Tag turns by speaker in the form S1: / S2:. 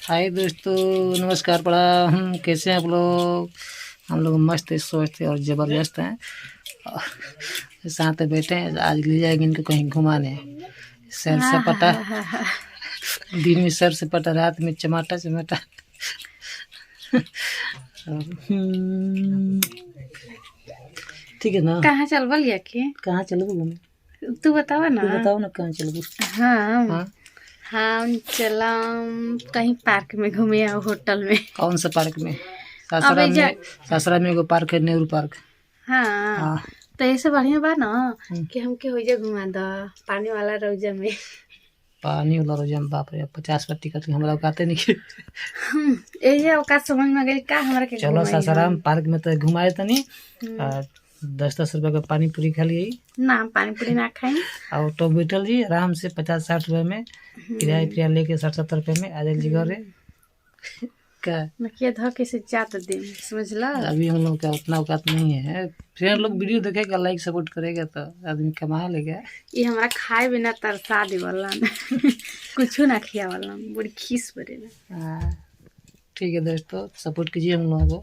S1: हाय दोस्तों, नमस्कार प्रणाम। कैसे हैं आप लोग? हम लोग मस्त स्वस्थ और ज़बरदस्त हैं और साथ में बैठे हैं। आज ले जाएंगे इनको कहीं घुमाने। सैर सपाटा, दिन में सैर सपाटा, रात में चमाटा चमाटा। ठीक है ना?
S2: कहाँ चल बलिया के?
S1: कहाँ चलोगे घूमने?
S2: तू बतावा ना।
S1: तू बताओ ना कहाँ चलोगे?
S2: हाँ हम चलम कहीं पार्क में घूमे आओ, होटल में।
S1: कौन सा पार्क में?
S2: अबे
S1: सासरा में एगो पार्क है, नेहरू पार्क।
S2: हाँ तो ऐसे बढ़िया बा ना
S1: हम्म।
S2: कि हमके होइजा घुमा द पानी वाला रौजा में।
S1: पानी वाला रोजा में बाप रे 50 का टिकट हमरा औकाते नहीं।
S2: ये औकात समझ में गई का हमरा के
S1: चलो
S2: घुमाई
S1: सासाराम
S2: हम।
S1: पार्क में तो घुमाए तनी। 10-10 रुपए का पानी पूरी खा लिए
S2: ना पानी पूरी ना खाई
S1: और ऑटो बैठल जी आराम से 50-60 रुपए में किराया लेके 60-70 रुपए में आ जाए जी घरे। का
S2: नकिया ध के से जात दे, समझला।
S1: अभी हम लोग का उतना औकात नहीं है। फ्रेंड लोग वीडियो देखेगा, लाइक सपोर्ट करेगा तो आदमी कमा लेगा।
S2: ये हमरा खाए बिना तरसा देवला कुछ ना खियावला, बड़ी खीस बरेला।
S1: ठीक है दोस्तों, सपोर्ट कीजिए हम लोगों को।